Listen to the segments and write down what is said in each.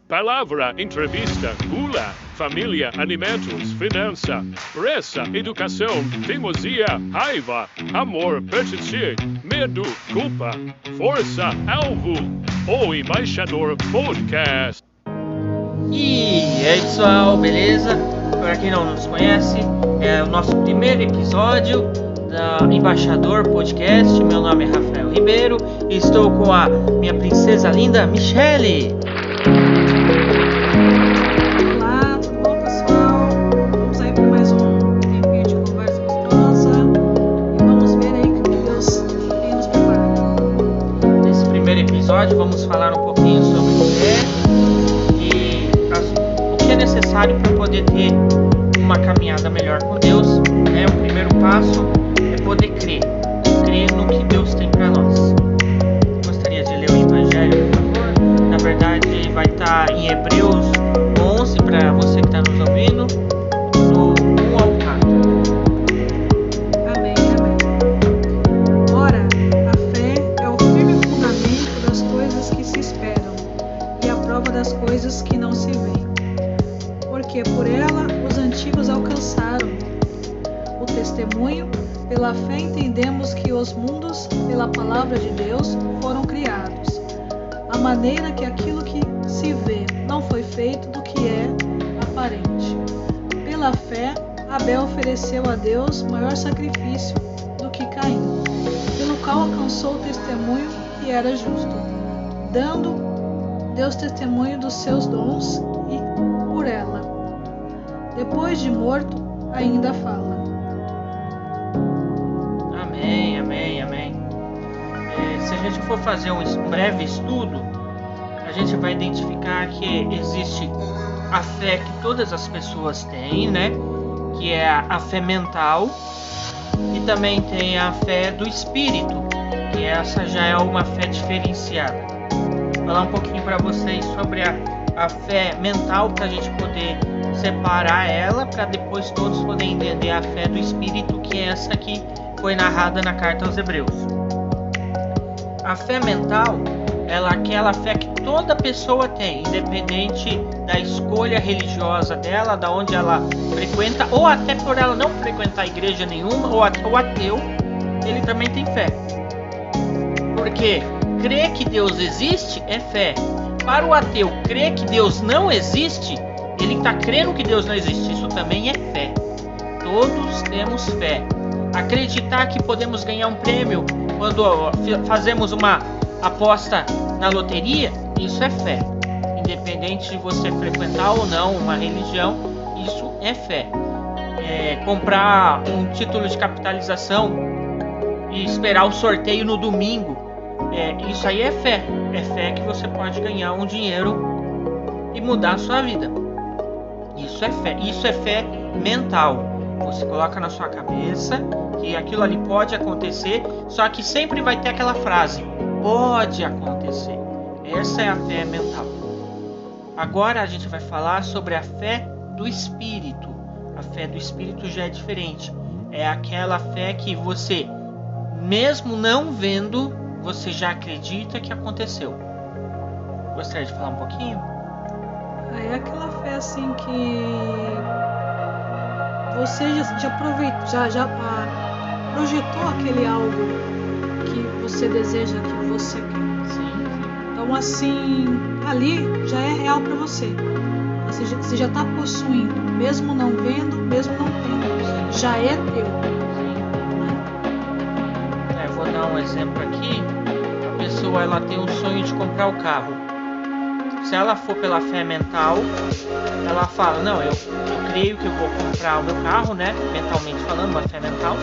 palavra, entrevista, gula, família, alimentos, finança, pressa, educação, teimosia, raiva, amor, persistir, medo, culpa, força, alvo, o Embaixador Podcast. E aí pessoal, beleza? Para quem não nos conhece, é o nosso primeiro episódio da Embaixador Podcast. Meu nome é Rafael Ribeiro e estou com a minha princesa linda, Michele. Olá, tudo bom pessoal? Vamos aí para mais um tempinho de conversa gostosa e vamos ver aí o que Deus tem nos preparado. Nesse primeiro episódio vamos falar um pouquinho sobre fé e o que é necessário para poder ter uma caminhada melhor com Deus. O primeiro passo é poder crer no que Deus tem para nós. Gostaria de ler o Evangelho, por favor. Na verdade, vai estar em Hebreus 11, para você que está nos ouvindo, do 1 ao 4. Amém, amém. Ora, a fé é o firme fundamento das coisas que se esperam e a prova das coisas que não se veem. Porque por ela os antigos alcançaram o testemunho. Pela fé entendemos que os mundos, pela palavra de Deus, foram criados. A maneira que aquilo que se vê não foi feito do que é aparente. Pela fé, Abel ofereceu a Deus maior sacrifício do que Caim, pelo qual alcançou o testemunho que era justo, dando Deus testemunho dos seus dons e, por ela, depois de morto, ainda fala. Amém. Se a gente for fazer um breve estudo, a gente vai identificar que existe a fé que todas as pessoas têm, né? Que é a fé mental, e também tem a fé do espírito, que essa já é uma fé diferenciada. Vou falar um pouquinho para vocês sobre a fé mental, para a gente poder separar ela, para depois todos poderem entender a fé do espírito, que é essa que foi narrada na carta aos Hebreus. A fé mental, ela é aquela fé que toda pessoa tem, independente da escolha religiosa dela, da onde ela frequenta, ou até por ela não frequentar igreja nenhuma, ou até o ateu, ele também tem fé. Porque crer que Deus existe é fé. Para o ateu, crer que Deus não existe, ele está crendo que Deus não existe, isso também é fé. Todos temos fé. Acreditar que podemos ganhar um prêmio quando fazemos uma aposta na loteria, isso é fé. Independente de você frequentar ou não uma religião, isso é fé. Comprar um título de capitalização e esperar o sorteio no domingo, isso aí é fé. É fé que você pode ganhar um dinheiro e mudar a sua vida. Isso é fé. Isso é fé mental. Você coloca na sua cabeça que aquilo ali pode acontecer, só que sempre vai ter aquela frase: pode acontecer. Essa é a fé mental. Agora a gente vai falar sobre a fé do espírito. A fé do espírito já é diferente. É aquela fé que você, mesmo não vendo, você já acredita que aconteceu. Gostaria de falar um pouquinho? É aquela fé assim que você já aproveitou, já projetou aquele algo que você deseja, que você quer. Sim. Então assim, ali já é real para você. Você já está possuindo, mesmo não vendo, mesmo não tendo. Já é teu. Vou dar um exemplo aqui. A pessoa ela tem um sonho de comprar o carro. Se ela for pela fé mental, ela fala: não, eu creio que eu vou comprar o meu carro, né? Mentalmente falando, uma fé mental.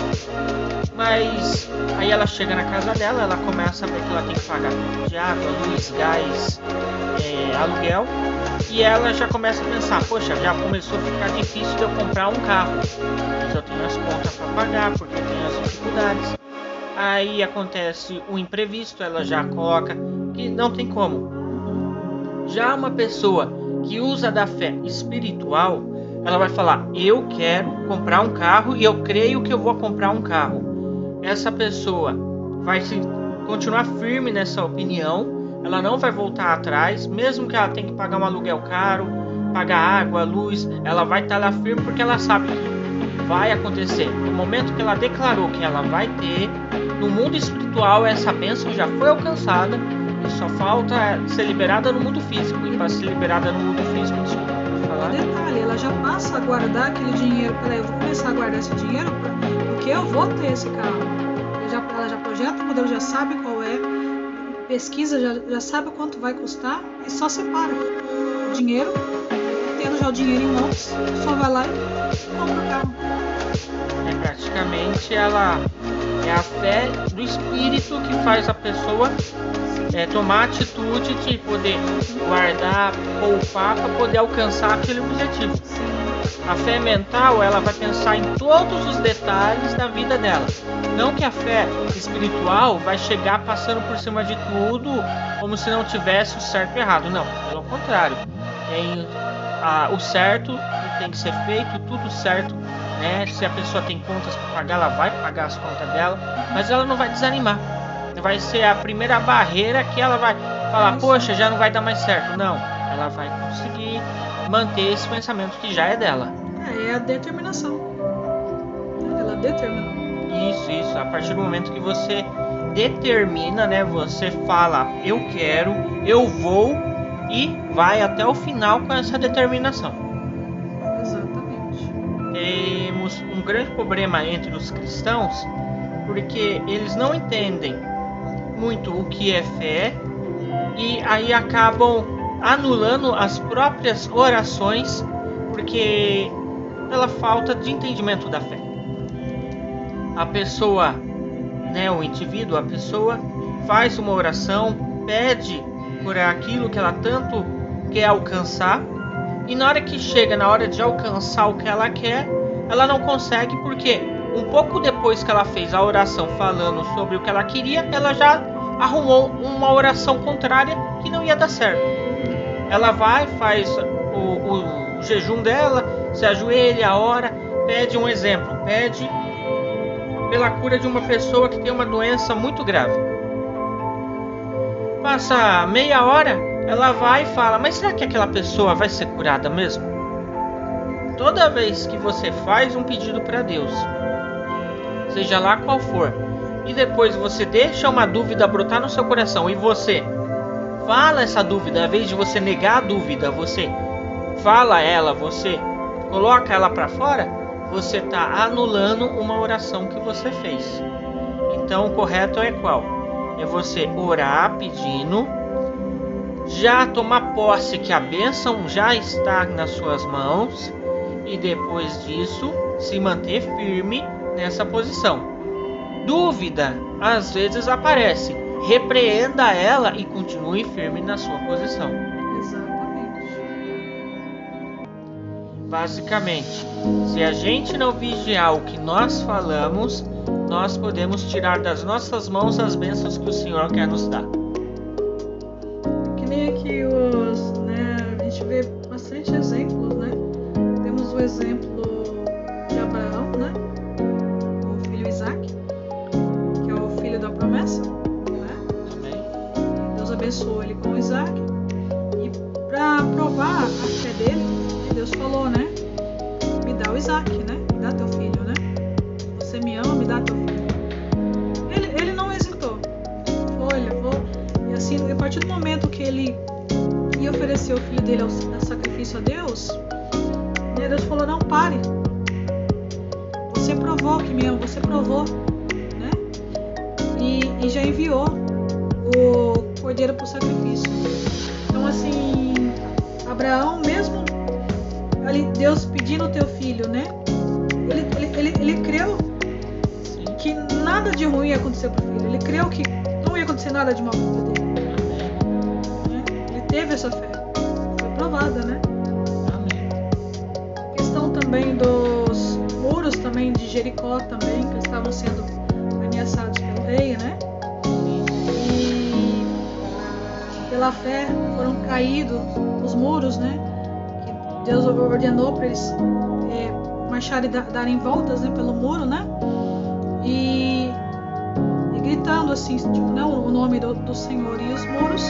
Mas aí ela chega na casa dela, ela começa a ver que ela tem que pagar de água, luz, gás, aluguel. E ela já começa a pensar: poxa, já começou a ficar difícil de eu comprar um carro. Mas eu tenho as contas para pagar, porque eu tenho as dificuldades. Aí acontece um imprevisto, ela já coloca que não tem como. Já uma pessoa que usa da fé espiritual, ela vai falar: eu quero comprar um carro e eu creio que eu vou comprar um carro. Essa pessoa vai continuar firme nessa opinião, ela não vai voltar atrás, mesmo que ela tenha que pagar um aluguel caro, pagar água, luz, ela vai estar lá firme porque ela sabe que vai acontecer. No momento que ela declarou que ela vai ter, no mundo espiritual essa bênção já foi alcançada e só falta ser liberada no mundo físico. E para ser liberada no mundo físico, desculpa, falar. Detalhe, ela já passa a guardar aquele dinheiro. Peraí, eu vou começar a guardar esse dinheiro porque eu vou ter esse carro. Ela já projeta o modelo, já sabe qual é, pesquisa, já sabe quanto vai custar e só separa o dinheiro. Tendo já o dinheiro em mãos, só vai lá e compra o carro. Praticamente ela é a fé do espírito que faz a pessoa tomar a atitude de poder guardar, poupar para poder alcançar aquele objetivo. A fé mental, ela vai pensar em todos os detalhes da vida dela. Não que a fé espiritual vai chegar passando por cima de tudo como se não tivesse o certo e o errado. Não, pelo contrário. O certo que tem que ser feito, tudo certo, né? Se a pessoa tem contas para pagar, ela vai pagar as contas dela, mas ela não vai desanimar. Vai ser a primeira barreira que ela vai falar, poxa, já não vai dar mais certo. Não, ela vai conseguir manter esse pensamento que já é dela. É a determinação. Ela determina. Isso. A partir do momento que você determina, né? Você fala, eu quero, eu vou e vai até o final com essa determinação. Exatamente. Temos um grande problema entre os cristãos porque eles não entendem muito o que é fé e aí acabam anulando as próprias orações porque pela falta de entendimento da fé. A pessoa, né, o indivíduo, a pessoa faz uma oração, pede por aquilo que ela tanto quer alcançar e na hora que chega, na hora de alcançar o que ela quer, ela não consegue porque um pouco depois que ela fez a oração falando sobre o que ela queria, ela já arrumou uma oração contrária que não ia dar certo. Ela vai, faz o jejum dela, se ajoelha, ora, pede um exemplo, pede pela cura de uma pessoa que tem uma doença muito grave. Passa meia hora, ela vai e fala, mas será que aquela pessoa vai ser curada mesmo? Toda vez que você faz um pedido para Deus, seja lá qual for, e depois você deixa uma dúvida brotar no seu coração e você fala essa dúvida, ao invés de você negar a dúvida, você fala ela, você coloca ela para fora, você está anulando uma oração que você fez. Então o correto é qual? É você orar pedindo, já tomar posse que a bênção já está nas suas mãos e depois disso se manter firme nessa posição. Dúvida às vezes aparece, repreenda ela e continue firme na sua posição. Exatamente. Basicamente, se a gente não vigiar o que nós falamos, nós podemos tirar das nossas mãos as bênçãos que o Senhor quer nos dar. Que nem aqui a gente vê bastante exemplos, né? Temos o exemplo de Abraão, né? O filho Isaac, que é o filho da promessa, né? Amém. Deus abençoou ele com Isaac e para provar a fé dele, Deus falou, né? Me dá o Isaac, né? Me dá teu filho, né? Você me ama, me dá teu filho. Ele não hesitou. Foi, levou. E assim, a partir do momento que ele ia oferecer o filho dele a sacrifício a Deus, né, Deus falou, não, pare. Você provou que me ama, você provou, né? E já enviou o cordeiro para o sacrifício. Então assim, Abraão, mesmo ali, Deus pedindo o teu filho, né? Ele creu que nada de ruim ia acontecer pro filho. Ele creu que não ia acontecer nada de mal com o filho dele. Né? Ele teve essa fé. Foi provada, né? Amém. A questão também dos muros também de Jericó também, que estavam sendo ameaçados pelo rei, né? E pela fé foram caídos os muros, né? Que Deus ordenou para eles marcharem e darem voltas, né, pelo muro, né? E gritando assim, tipo, né, o nome do Senhor. E os muros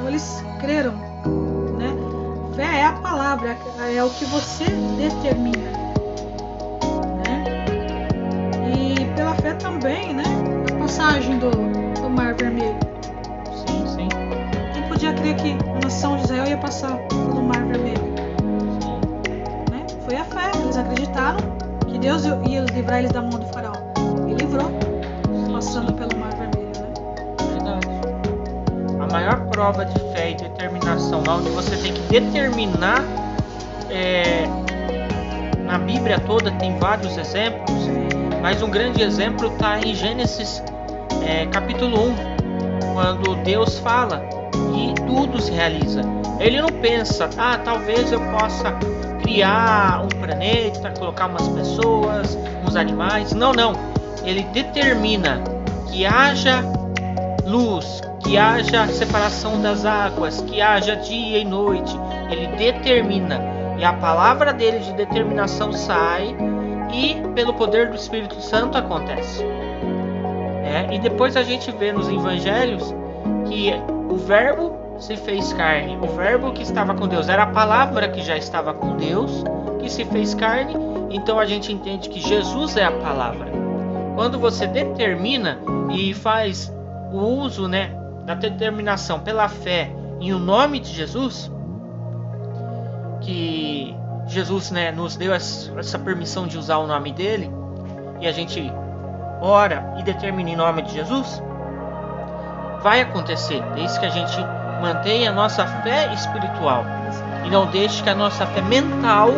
eles creram, né? Fé é a palavra, é o que você determina, né? E pela fé também, né? A passagem do Mar Vermelho. Sim. Quem podia crer que a nação de Israel ia passar pelo Mar Vermelho? Né? Foi a fé, eles acreditaram que Deus ia livrar eles da mão do faraó. E livrou, passando pelo Mar Vermelho, né? Verdade. A maior prova de fé e determinação, onde você tem que determinar, na Bíblia toda tem vários exemplos, mas um grande exemplo está em Gênesis capítulo 1, quando Deus fala e tudo se realiza. Ele não pensa, talvez eu possa criar um planeta, colocar umas pessoas, uns animais. Não. Ele determina que haja luz, que haja separação das águas, que haja dia e noite. Ele determina. E a palavra dele de determinação sai e pelo poder do Espírito Santo acontece. E depois a gente vê nos evangelhos que o verbo se fez carne. O verbo que estava com Deus era a palavra que já estava com Deus, que se fez carne. Então a gente entende que Jesus é a palavra. Quando você determina e faz o uso, né, da determinação pela fé em o nome de Jesus, que Jesus, né, nos deu essa permissão de usar o nome dele, e a gente ora e determina em nome de Jesus, vai acontecer, desde que a gente mantenha a nossa fé espiritual e não deixe que a nossa fé mental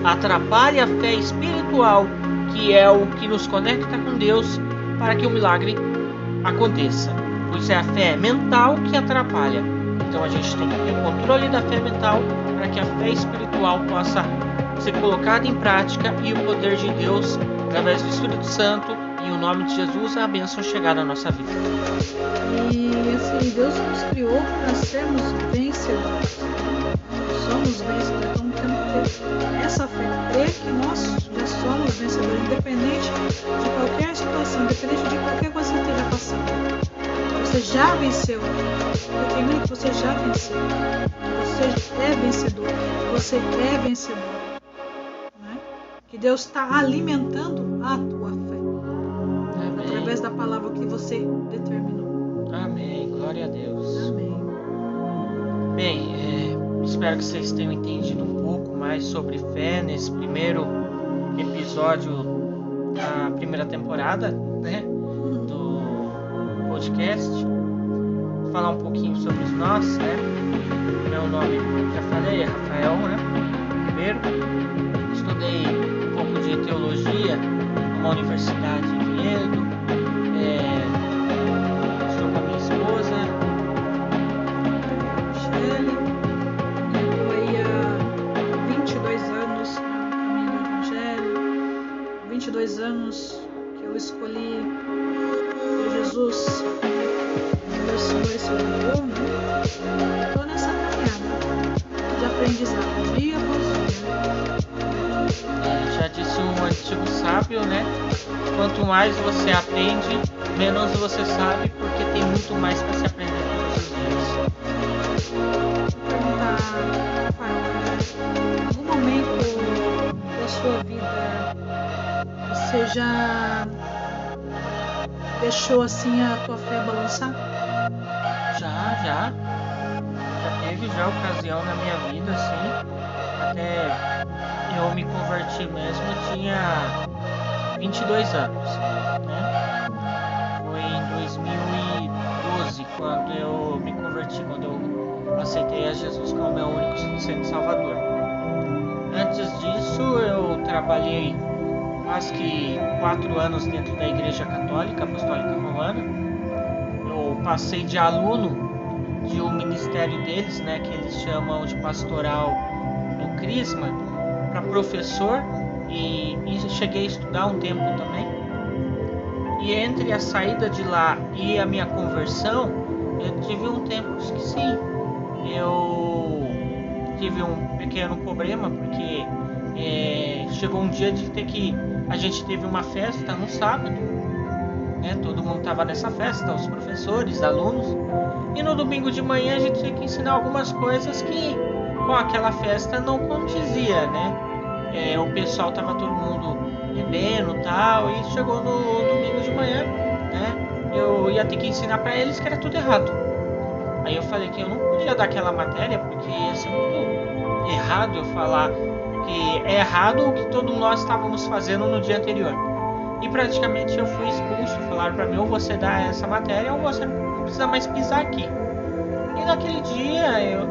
atrapalhe a fé espiritual, que é o que nos conecta com Deus para que o milagre aconteça. Pois é a fé mental que atrapalha. Então a gente tem que ter o controle da fé mental para que a fé espiritual possa ser colocada em prática e o poder de Deus, através do Espírito Santo e o nome de Jesus, a bênção chegar na nossa vida. E assim, Deus nos criou para sermos vencedores. Somos vencedores, então temos que ter essa fé, crer que nós já somos vencedores, independente de qualquer situação, independente de qualquer coisa que esteja passando. Você já venceu. Determina que você já venceu. Você é vencedor. Você é vencedor. Né? Que Deus está alimentando a tua fé. Amém. Através da palavra que você determinou. Amém. Glória a Deus. Amém. Bem, espero que vocês tenham entendido um pouco mais sobre fé nesse primeiro episódio da primeira temporada, né, do podcast. Vou falar um pouquinho sobre nós, né? Meu nome, já falei, é Rafael, né? Ribeiro. Estudei um pouco de teologia numa universidade em Vinhedo. Estou com a minha esposa, Michele. Estou aí há 22 anos no caminho do Evangelho. 22 anos que eu escolhi Jesus, meu Senhor e Salvador, né? Estou nessa caminhada de aprendizado, dia após dia. Já disse um antigo sábio, né? Quanto mais você aprende, menos você sabe, porque tem muito mais para se aprender todos os dias. Vou perguntar, Rafael, em algum momento da sua vida você já deixou assim a tua fé balançar? Já teve ocasião na minha vida, assim, até eu me converti mesmo, eu tinha 22 anos, né? Foi em 2012 quando eu me converti, quando eu aceitei a Jesus como meu único e suficiente Salvador. Antes disso eu trabalhei quase que 4 anos dentro da Igreja Católica, Apostólica Romana. Eu passei de aluno de um ministério deles, né, que eles chamam de pastoral no Crisma, para professor, e cheguei a estudar um tempo também. E entre a saída de lá e a minha conversão, eu tive um tempo que sim, eu tive um pequeno problema, porque chegou um dia de ter que... A gente teve uma festa no sábado, né? Todo mundo estava nessa festa, os professores, alunos. E no domingo de manhã a gente tinha que ensinar algumas coisas que com aquela festa não condizia, né? O pessoal estava todo mundo bebendo e tal, e chegou no domingo de manhã, né? Eu ia ter que ensinar para eles que era tudo errado. Aí eu falei que eu não podia dar aquela matéria porque ia ser muito errado eu falar que é errado o que todos nós estávamos fazendo no dia anterior. E praticamente eu fui expulso. Falaram para mim, ou você dá essa matéria ou você não precisa mais pisar aqui. E naquele dia eu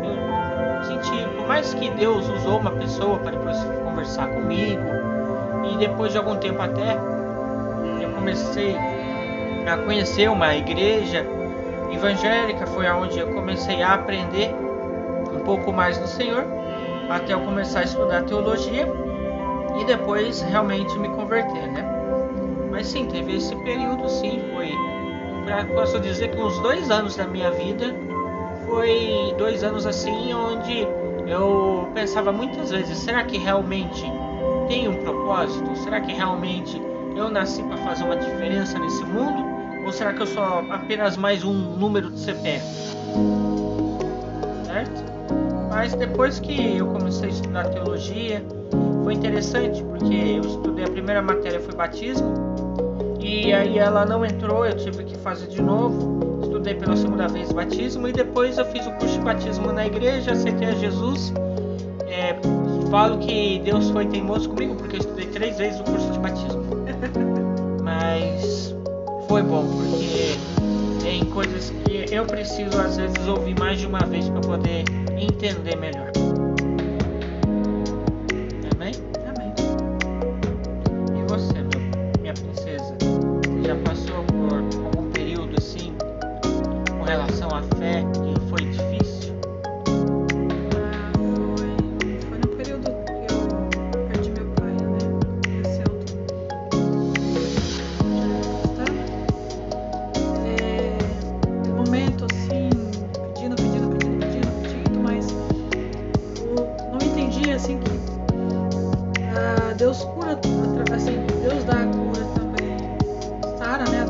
senti, por mais que Deus usou uma pessoa para depois conversar comigo, e depois de algum tempo até eu comecei a conhecer uma igreja evangélica, foi onde eu comecei a aprender um pouco mais do Senhor, até eu começar a estudar teologia e depois realmente me converter, né? Mas sim, teve esse período, sim, posso dizer que uns 2 anos da minha vida foi 2 anos assim, onde eu pensava muitas vezes, será que realmente tem um propósito? Será que realmente eu nasci para fazer uma diferença nesse mundo? Ou será que eu sou apenas mais um número de CPF? Certo? Mas depois que eu comecei a estudar teologia, foi interessante, porque eu estudei, a primeira matéria foi batismo, e aí ela não entrou, eu tive que fazer de novo. Estudei pela segunda vez batismo, e depois eu fiz o curso de batismo na igreja, aceitei a Jesus. Falo que Deus foi teimoso comigo, porque eu estudei 3 vezes o curso de batismo. Mas foi bom, porque tem coisas que eu preciso às vezes ouvir mais de uma vez para poder entender melhor. Amém? Amém. E você, minha princesa? Você já passou por algum período assim com relação à fé que foi difícil? Foi no período que eu perdi meu pai, né? Faleceu. No momento assim, pedindo, mas eu não entendi assim que Deus cura, assim, Deus dá a cura também, sara, né?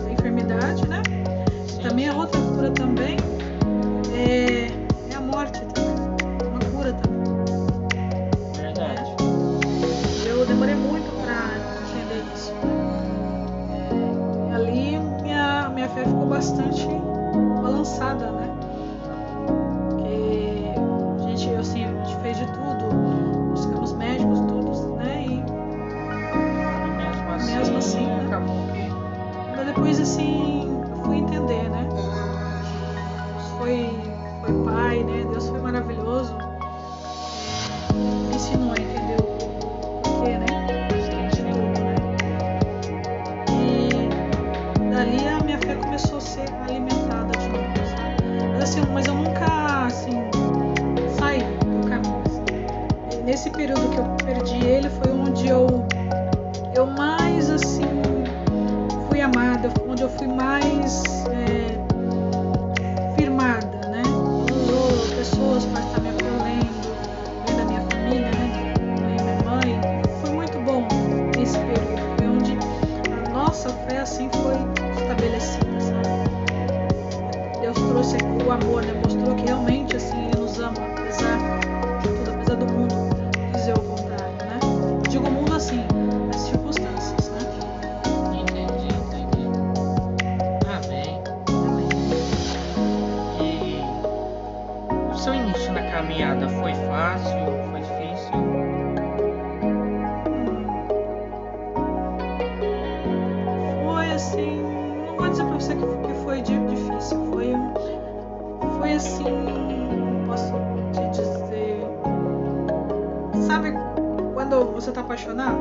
Da enfermidade, né? Também a outra cura também é a morte também, uma cura também. Verdade. Eu demorei muito para entender isso. Ali minha fé ficou bastante balançada, né? Porque a gente fez de tudo, buscamos médicos, todos, né? E mesmo assim, né? acabou que Mas depois assim eu fui entender, né? Foi pai, né? Deus foi maravilhoso. Me ensinou a entender o porquê, né? De tudo, né? E dali a minha fé começou a ser alimentada de novo, sabe? Mas eu nunca, assim, saí do caminho, assim. E nesse período que eu perdi ele foi onde eu mais, assim, fui amada, onde eu fui mais firmada, né? Usou pessoas para estar me acolhendo, da minha família, né? Minha mãe. Foi muito bom nesse período. Foi onde a nossa fé, assim, foi estabelecida, sabe? Deus trouxe o amor, né? Mostrou que realmente, assim, Ele nos ama, apesar de tudo, apesar do mundo dizer o contrário, né? Digo o mundo assim, as circunstâncias, né? entendi. Amém. Amém. E o seu início na caminhada foi fácil? Foi difícil? Foi assim, não vou dizer pra você que foi difícil, foi assim, posso te dizer, sabe quando você tá apaixonado?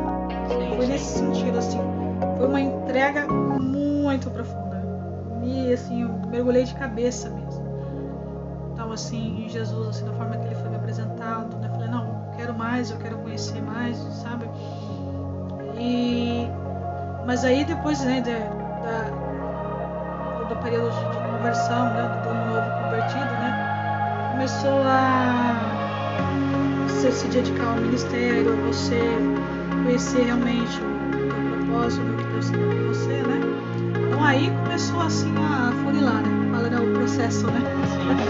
Foi nesse sentido, assim, foi uma entrega muito profunda, e assim, eu mergulhei de cabeça mesmo. Então assim, em Jesus, assim, da forma que Ele foi me apresentado, né? Falei, não, eu quero mais, eu quero conhecer mais, sabe? Mas aí depois, né, do período de conversão, né, do novo convertido, né, começou a você se dedicar ao ministério, a você conhecer realmente o teu propósito, o que Deus tem para você, né? aí começou assim a funilar, né? Qual era o processo, né? Sim. Então,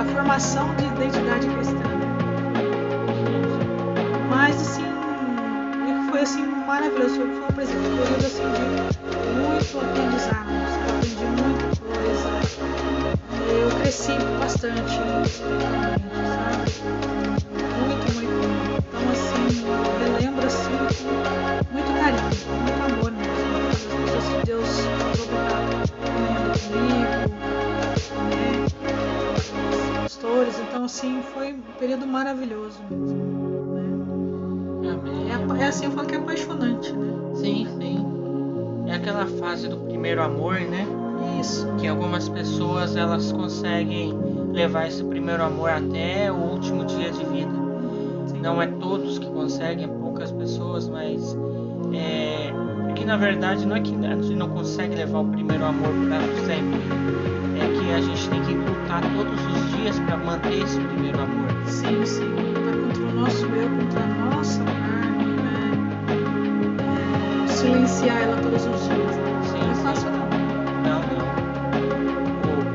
a formação de identidade cristã. Mas assim, foi assim maravilhoso. Foi um período assim de muito aprendizado. Eu aprendi muita coisa. Eu cresci bastante, sabe? Muito. Então assim, eu lembro assim, muito carinho, muito amor mesmo. As pessoas que Deus colocou comigo, né? Os pastores. Então assim, foi um período maravilhoso mesmo, né? Amém. É assim, eu falo que é apaixonante, né? Sim. É aquela fase do primeiro amor, né? Isso. Que algumas pessoas elas conseguem levar esse primeiro amor até o último dia de vida. Sim. Não é todos que conseguem, poucas pessoas, mas é que na verdade não é que a gente não consegue levar o primeiro amor para sempre. É que a gente tem que lutar todos os dias para manter esse primeiro amor. Sim. Lutar contra o nosso eu, contra a nossa carne, né? Silenciar ela todos os dias. Sim. Não é fácil não.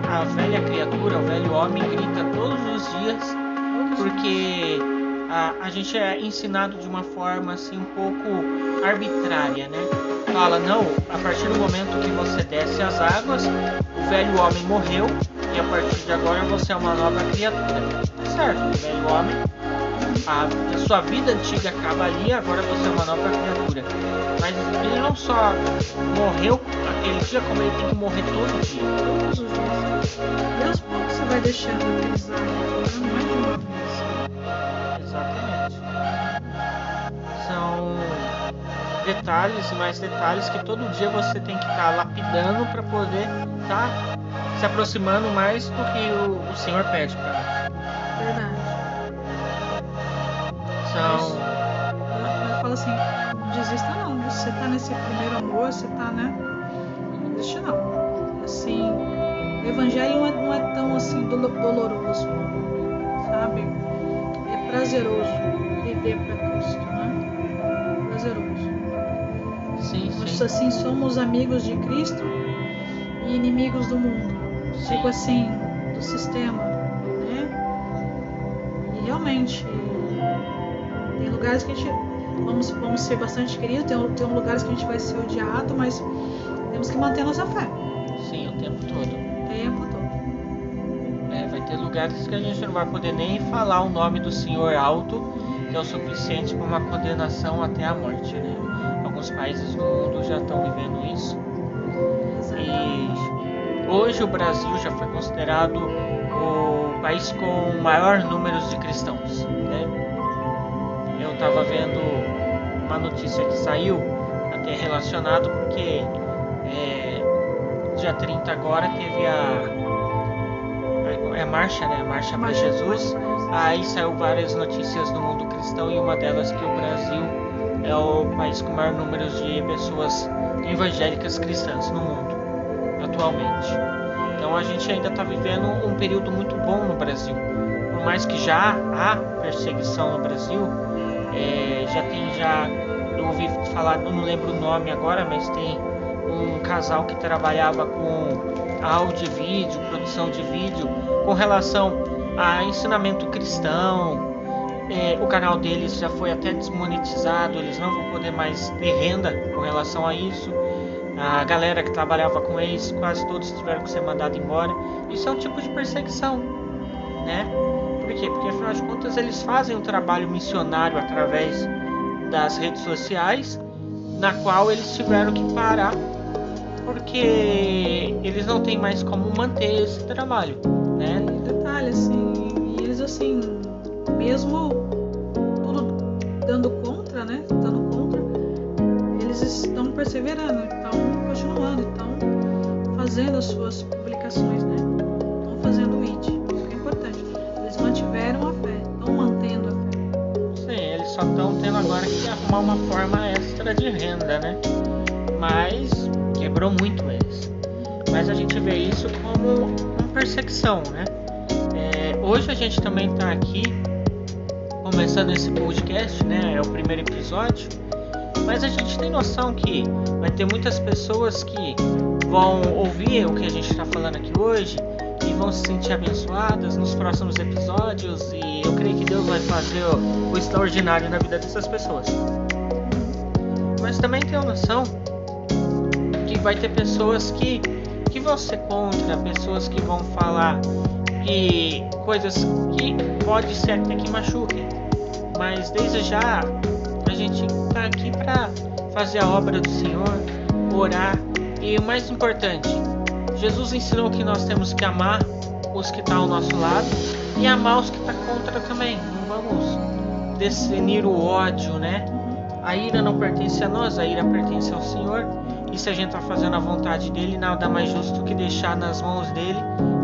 A velha criatura, o velho homem grita todos os dias porque a gente é ensinado de uma forma assim um pouco arbitrária, né? Fala, não, a partir do momento que você desce as águas, o velho homem morreu e a partir de agora você é uma nova criatura. Certo, o velho homem, a sua vida antiga acaba ali, agora você é uma nova criatura. Mas ele não só morreu aquele dia, como ele tem que morrer todo dia. Todos os dias. E aos poucos você vai deixando aqueles hábitos, não é de uma vez. Exatamente. São detalhes e mais detalhes que todo dia você tem que estar lapidando para poder estar se aproximando mais do que o Senhor pede para nós. Verdade. Eu falo assim, não desista não. Você tá nesse primeiro amor, você tá, né? Não desiste não. Assim, o evangelho não é tão assim doloroso, sabe? É prazeroso viver para Cristo, né? Prazeroso. Sim. Nós assim somos amigos de Cristo e inimigos do mundo. Tipo assim, do sistema, né? E realmente tem lugares que a gente vamos ser bastante queridos, tem lugares que a gente vai ser odiado, mas temos que manter nossa fé. Sim, o tempo todo. Vai ter lugares que a gente não vai poder nem falar o nome do Senhor alto, que é o suficiente para uma condenação até a morte, né? Alguns países do mundo já estão vivendo isso. E hoje o Brasil já foi considerado o país com maior número de cristãos, né? Eu estava vendo uma notícia que saiu até relacionado porque dia 30 agora teve a marcha, né? A marcha para Jesus. Aí saiu várias notícias no mundo cristão e uma delas que o Brasil é o país com maior número de pessoas evangélicas cristãs no mundo atualmente. Então a gente ainda está vivendo um período muito bom no Brasil. Por mais que já há perseguição no Brasil, eu ouvi falar, não lembro o nome agora, mas tem um casal que trabalhava com áudio e vídeo, produção de vídeo, com relação a ensinamento cristão. O canal deles já foi até desmonetizado, eles não vão poder mais ter renda com relação a isso. A galera que trabalhava com eles, quase todos tiveram que ser mandados embora. Isso é um tipo de perseguição, né? Por quê? Porque afinal de contas eles fazem um trabalho missionário através das redes sociais, na qual eles tiveram que parar porque eles não têm mais como manter esse trabalho, né? E detalhe, assim, e eles assim, mesmo tudo dando contra, né? Eles estão perseverando, estão continuando, estão fazendo as suas publicações, né? Estão fazendo o IT, isso que é importante. Eles mantiveram a fé, estão mantendo a fé. Sim, eles só estão tendo agora que arrumar uma forma extra de renda, né? Mas quebrou muito eles. Mas a gente vê isso como uma perseguição, né? Hoje a gente também está aqui começando esse podcast, né? É o primeiro episódio. Mas a gente tem noção que vai ter muitas pessoas que vão ouvir o que a gente está falando aqui hoje e vão se sentir abençoadas nos próximos episódios, e eu creio que Deus vai fazer o extraordinário na vida dessas pessoas. Mas também tenho noção que vai ter pessoas que vão ser contra, pessoas que vão falar que coisas que pode ser até que machuquem. Mas desde já a gente está aqui para fazer a obra do Senhor, orar, e o mais importante, Jesus ensinou que nós temos que amar os que estão ao nosso lado e amar os que estão contra também. Não vamos definir o ódio, né? A ira não pertence a nós, a ira pertence ao Senhor. E se a gente está fazendo a vontade dele, nada mais justo que deixar nas mãos dele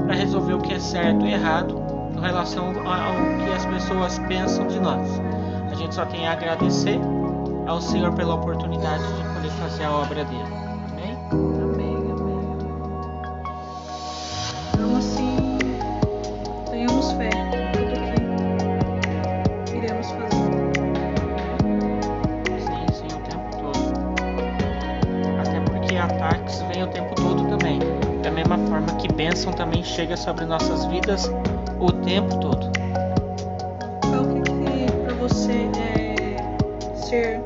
para resolver o que é certo e errado em relação ao que as pessoas pensam de nós. A gente só tem a agradecer ao Senhor pela oportunidade de poder fazer a obra dele. Amém? Amém, amém. Então, assim, tenhamos fé em tudo que iremos fazer. Sim, o tempo todo. Até porque ataques vêm o tempo todo também. Da mesma forma que bênção também chega sobre nossas vidas o tempo todo. Então, o que para você ser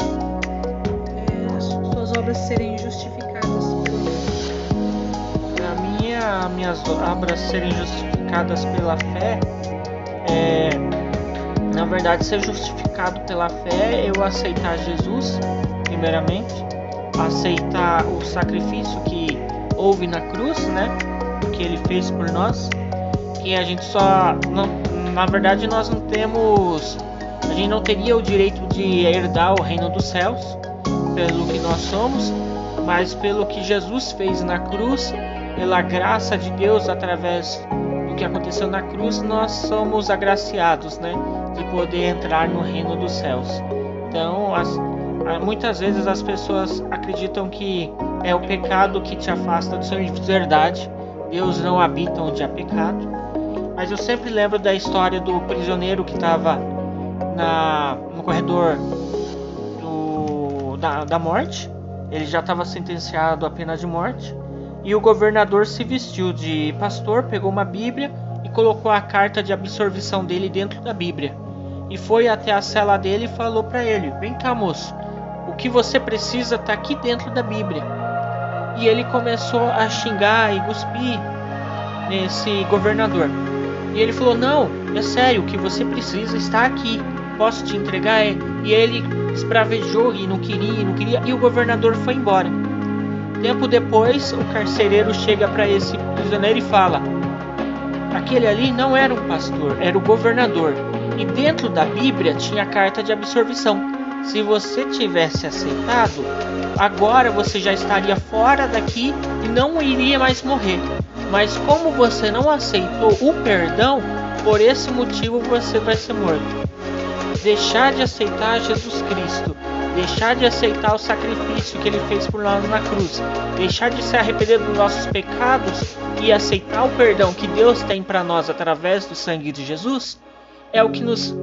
as suas obras serem justificadas pelo Para minhas obras serem justificadas pela fé, na verdade, ser justificado pela fé é eu aceitar Jesus, primeiramente, aceitar o sacrifício que houve na cruz, né? Que ele fez por nós, que a gente só não, na verdade nós não temos, a gente não teria o direito de herdar o reino dos céus pelo que nós somos, mas pelo que Jesus fez na cruz, pela graça de Deus, através do que aconteceu na cruz, nós somos agraciados, né, de poder entrar no reino dos céus. Então, muitas vezes as pessoas acreditam que é o pecado que te afasta do Senhor. De verdade, Deus não habita onde há pecado. Mas eu sempre lembro da história do prisioneiro que estava no corredor da morte. Ele já estava sentenciado à pena de morte. E o governador se vestiu de pastor, pegou uma Bíblia e colocou a carta de absolvição dele dentro da Bíblia. E foi até a cela dele e falou para ele: vem cá, moço, o que você precisa está aqui dentro da Bíblia. E ele começou a xingar e cuspir nesse governador. E ele falou: não, é sério, o que você precisa está aqui, posso te entregar? E ele esbravejou e não queria, e o governador foi embora. Tempo depois, o carcereiro chega para esse prisioneiro e fala: aquele ali não era um pastor, era o governador. E dentro da Bíblia tinha a carta de absolvição. Se você tivesse aceitado, agora você já estaria fora daqui e não iria mais morrer. Mas como você não aceitou o perdão, por esse motivo você vai ser morto. Deixar de aceitar Jesus Cristo, deixar de aceitar o sacrifício que ele fez por nós na cruz, deixar de se arrepender dos nossos pecados e aceitar o perdão que Deus tem para nós através do sangue de Jesus, é o que nos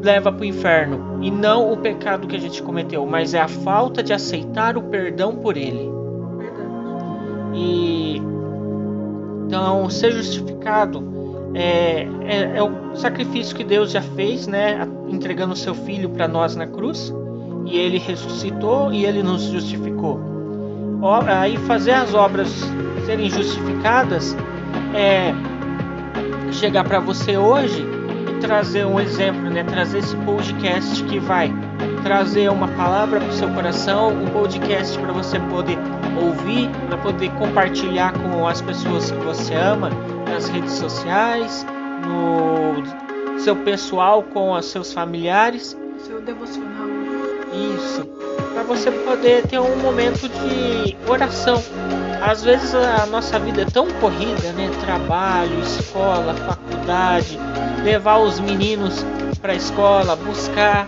leva para o inferno, e não o pecado que a gente cometeu, mas é a falta de aceitar o perdão por ele. E então, ser justificado é o sacrifício que Deus já fez, né, entregando o seu filho para nós na cruz, e ele ressuscitou e ele nos justificou. Aí fazer as obras serem justificadas é chegar para você hoje e trazer um exemplo, né? Trazer esse podcast que vai trazer uma palavra para o seu coração, um podcast para você poder ouvir, para poder compartilhar com as pessoas que você ama nas redes sociais, no seu pessoal, com os seus familiares. seu devocional. Isso, para você poder ter um momento de oração. Às vezes a nossa vida é tão corrida, né? Trabalho, escola, faculdade, levar os meninos para a escola, buscar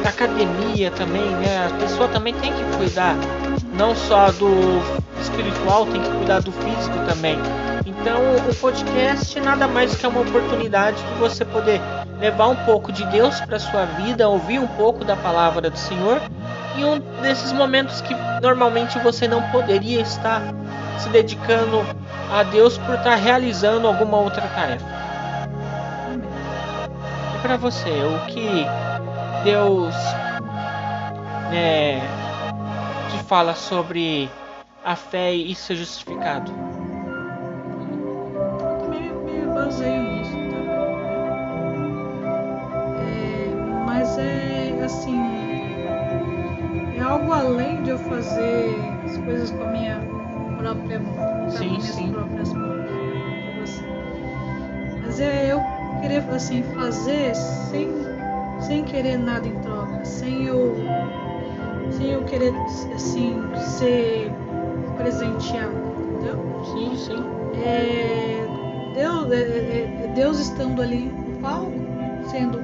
academia também, né? A pessoa também tem que cuidar, não só do espiritual, tem que cuidar do físico também. Então o podcast nada mais que é uma oportunidade de você poder levar um pouco de Deus para sua vida, ouvir um pouco da palavra do Senhor, em um desses momentos que normalmente você não poderia estar se dedicando a Deus por estar realizando alguma outra tarefa. E para você, o que Deus te fala sobre a fé e ser justificado? Eu também me baseio nisso, tá? Mas é assim, é algo além de eu fazer as coisas com a minha própria mão, tá? Sim, Com minhas sim. próprias mãos, tipo assim. Mas é eu querer assim fazer sem querer nada em troca, sem eu querer assim ser presenteado, entendeu? Sim, sim. Deus estando ali no palco, sendo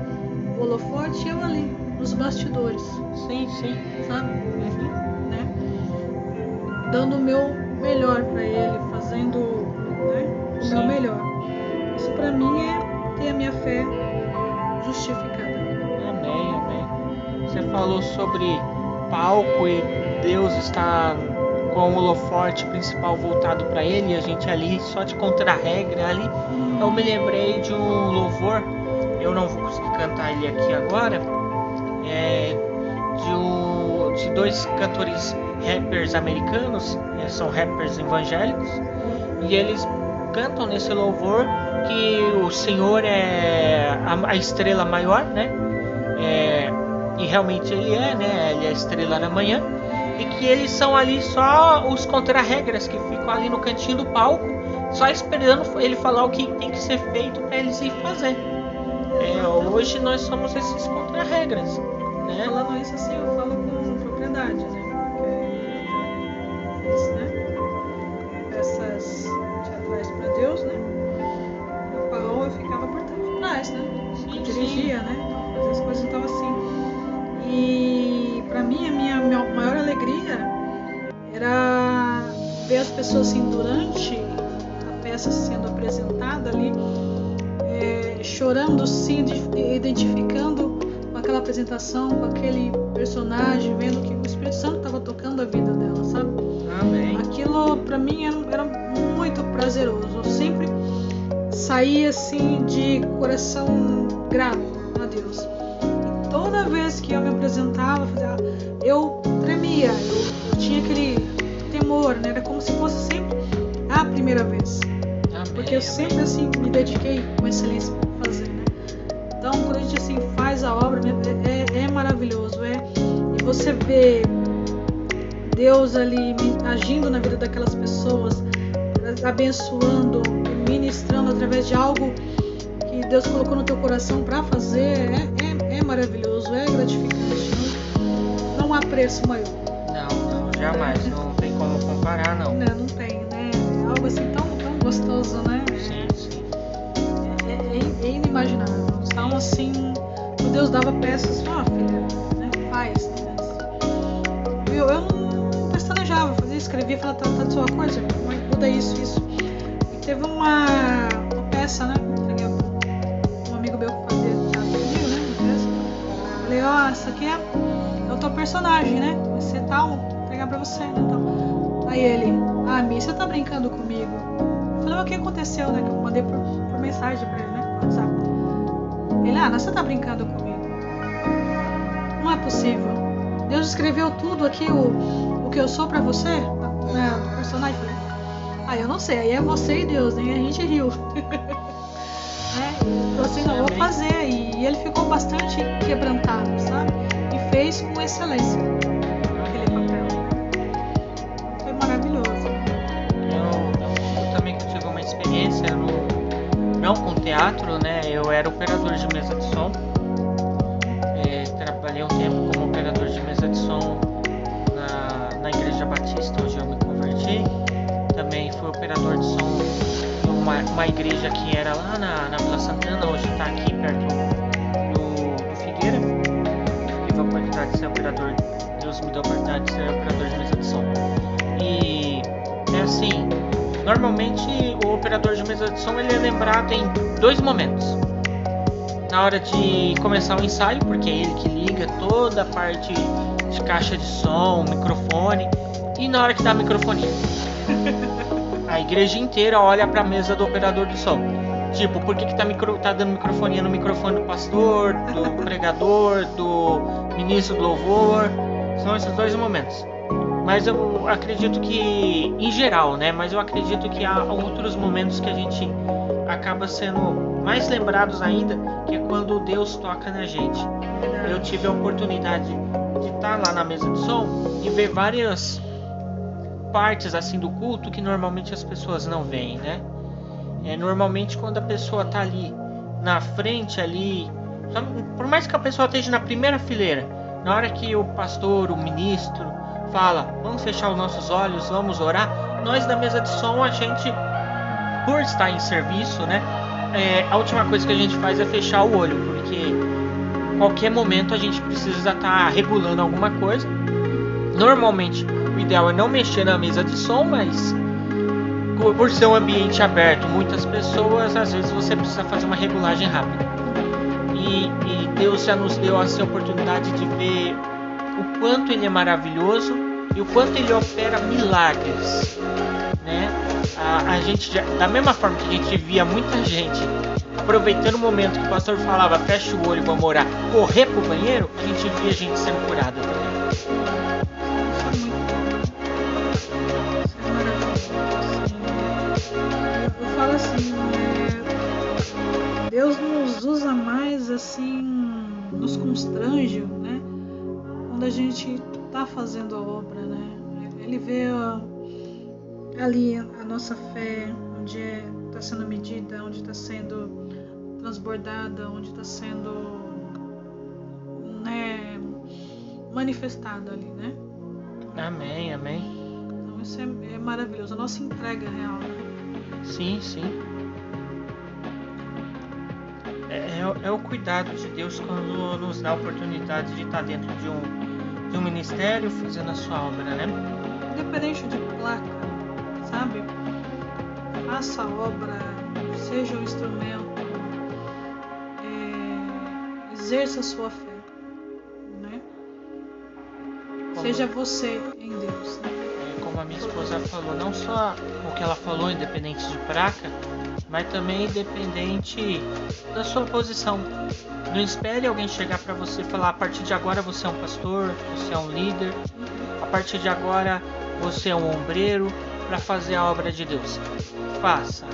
o holofote, e eu ali nos bastidores, Sim, sim. sabe? Né? Dando o meu melhor para Ele, fazendo, né, o Sim. meu melhor. Isso para mim é ter a minha fé justificada. Amém, amém. Você falou sobre palco e Deus está com o holoforte principal voltado para Ele, e a gente ali só de contra-regra ali. Eu me lembrei de um louvor, eu não vou conseguir cantar ele aqui agora, de dois cantores rappers americanos, são rappers evangélicos, e eles cantam nesse louvor que o Senhor é a estrela maior, né? E realmente ele é, né? Ele é a estrela da manhã, e que eles são ali só os contra-regras que ficam ali no cantinho do palco, só esperando ele falar o que tem que ser feito para eles ir fazer. Hoje nós somos esses contra-regras, né? Falando isso assim, eu falo com propriedade, né? Porque eu já fiz, né? Peças teatrais para Deus, né? No qual eu ficava por trás, né? Sim, Eu dirigia, né? Fazia as coisas, então assim. E para mim, a minha maior alegria era ver as pessoas assim, durante a peça sendo apresentada ali, chorando, se identificando com aquela apresentação, com aquele personagem, vendo que o Espírito Santo estava tocando a vida dela, sabe? Amém. Aquilo para mim era muito prazeroso. Eu sempre saía assim de coração grato a Deus. E toda vez que eu me apresentava, eu tremia, eu tinha aquele temor, né? Era como se fosse sempre a primeira vez. Porque eu sempre assim me dediquei com excelência para fazer, né? Então, quando a gente assim faz a obra, é maravilhoso, e você vê Deus ali agindo na vida daquelas pessoas, abençoando, ministrando através de algo que Deus colocou no teu coração para fazer, é maravilhoso, é gratificante, não há preço maior. Não, jamais, não tem como comparar, não. Não tem, né? É algo assim tão gostoso, né? Sim, sim. É inimaginável. Então, assim, Deus dava peças, filha, né? Faz, né? Eu não pestanejava, escrevia, falava, tá de sua coisa, muda isso. E teve uma peça, né? Entreguei um amigo meu que fazia teatro comigo, né? Uma peça. Falei, isso aqui é o teu personagem, né? Vai ser tal, vou entregar pra você, né? Então, aí ele, Mi, você tá brincando comigo? Eu falei, o que aconteceu, né? Que eu mandei por mensagem pra ele, né? No WhatsApp. Ele, você tá brincando comigo? Não é possível. Deus escreveu tudo aqui, o que eu sou pra você, né? O personagem. Eu não sei, aí é você e Deus, né? E a gente riu. Então assim, não vou fazer. E ele ficou bastante quebrantado, sabe? E fez com excelência aquele papel. Foi maravilhoso. Eu também tive uma experiência não com teatro, né? Eu era operador de mesa de som. Trabalhei um tempo como operador de mesa de som na Igreja Batista, onde eu me converti. Também fui operador de som em uma igreja que era lá na Vila Santana, hoje está aqui perto do Figueira. Tive a oportunidade de ser operador, Deus me deu a oportunidade de ser operador de mesa de som. E assim, normalmente o operador de mesa de som ele é lembrado em dois momentos. na hora de começar o ensaio, porque é ele que liga toda a parte de caixa de som, microfone, e na hora que dá a microfonia. A igreja inteira olha para a mesa do operador do som. Tipo, por que tá dando microfonia no microfone do pastor, do pregador, do ministro do louvor? São esses dois momentos. Mas eu acredito que, em geral, né? Mas eu acredito que há outros momentos que a gente acaba sendo mais lembrados ainda, que é quando Deus toca na gente. Eu tive a oportunidade de estar lá na mesa de som e ver várias partes assim do culto que normalmente as pessoas não veem, né? Normalmente quando a pessoa tá ali na frente ali, por mais que a pessoa esteja na primeira fileira, na hora que o pastor, o ministro fala, vamos fechar os nossos olhos, vamos orar, nós da mesa de som, a gente, por estar em serviço, né, a última coisa que a gente faz é fechar o olho, porque qualquer momento a gente precisa estar regulando alguma coisa. Normalmente o ideal é não mexer na mesa de som, mas por ser um ambiente aberto, muitas pessoas, às vezes você precisa fazer uma regulagem rápida. E Deus já nos deu essa oportunidade de ver o quanto Ele é maravilhoso e o quanto Ele opera milagres, né? A gente já, da mesma forma que a gente via muita gente aproveitando o momento que o pastor falava fecha o olho e vamos orar, correr pro banheiro, a gente via gente sendo curada também. Eu falo assim, Deus nos usa mais assim, nos constrange, né? Quando a gente está fazendo a obra, né? Ele vê ali a nossa fé, onde está sendo medida, onde está sendo transbordada, onde está sendo, né, manifestada ali, né? Amém, amém. Então isso é maravilhoso, a nossa entrega real, né? Sim, sim. É o cuidado de Deus quando nos dá a oportunidade de estar dentro de um ministério fazendo a sua obra, né? Independente de placa, sabe? Faça a obra, seja um instrumento, exerça a sua fé, né? Seja você em Deus, né? Como a minha esposa falou, não só o que ela falou, independente de placa, mas também independente da sua posição. Não espere alguém chegar para você e falar, a partir de agora você é um pastor, você é um líder, a partir de agora você é um ombreiro, para fazer a obra de Deus. Faça.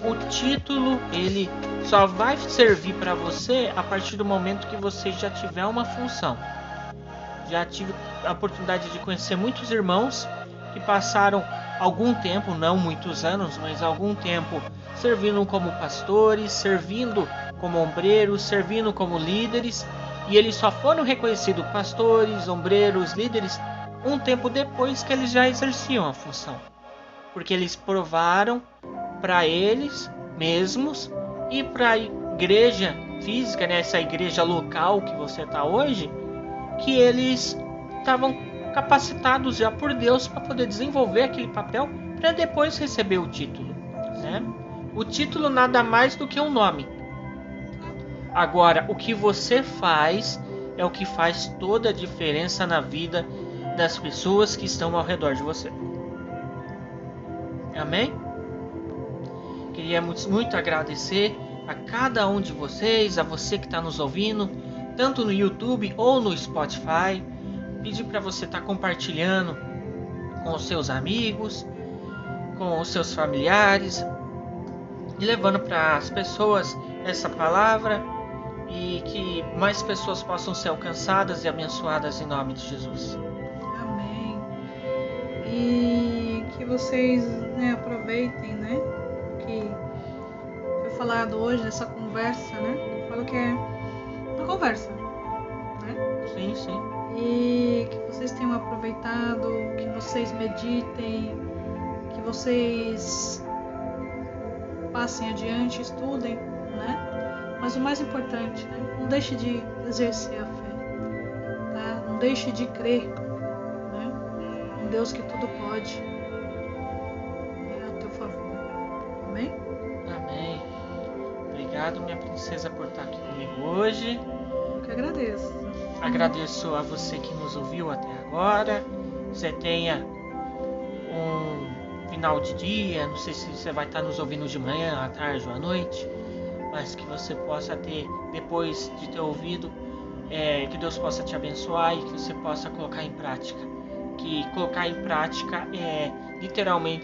O título, ele só vai servir para você a partir do momento que você já tiver uma função. Já tive a oportunidade de conhecer muitos irmãos que passaram algum tempo, não muitos anos, mas algum tempo servindo como pastores, servindo como ombreiros, servindo como líderes, e eles só foram reconhecidos pastores, ombreiros, líderes um tempo depois que eles já exerciam a função, porque eles provaram para eles mesmos e para a igreja física, né, essa igreja local que você está hoje, que eles estavam capacitados já por Deus para poder desenvolver aquele papel para depois receber o título, né? O título nada mais do que um nome. Agora, o que você faz é o que faz toda a diferença na vida das pessoas que estão ao redor de você. Amém? Queria muito agradecer a cada um de vocês, a você que está nos ouvindo, tanto no YouTube ou no Spotify. Pedir para você estar compartilhando com os seus amigos, com os seus familiares, e levando para as pessoas essa palavra e que mais pessoas possam ser alcançadas e abençoadas em nome de Jesus. Amém. E que vocês, né, aproveitem, né, que foi falado hoje nessa conversa, né? Eu falo que é uma conversa, né? Sim, sim. E que vocês tenham aproveitado, que vocês meditem, que vocês passem adiante, estudem, né? Mas o mais importante, né? Não deixe de exercer a fé, tá? Não deixe de crer, né? Um Deus que tudo pode é a teu favor. Amém? Amém. Obrigado. obrigado, minha princesa, por estar aqui comigo hoje. Eu que agradeço. Agradeço a você que nos ouviu até agora. Você tenha um final de dia, não sei se você vai estar nos ouvindo de manhã, à tarde ou à noite, mas que você possa ter, depois de ter ouvido, que Deus possa te abençoar e que você possa colocar em prática. Que colocar em prática é literalmente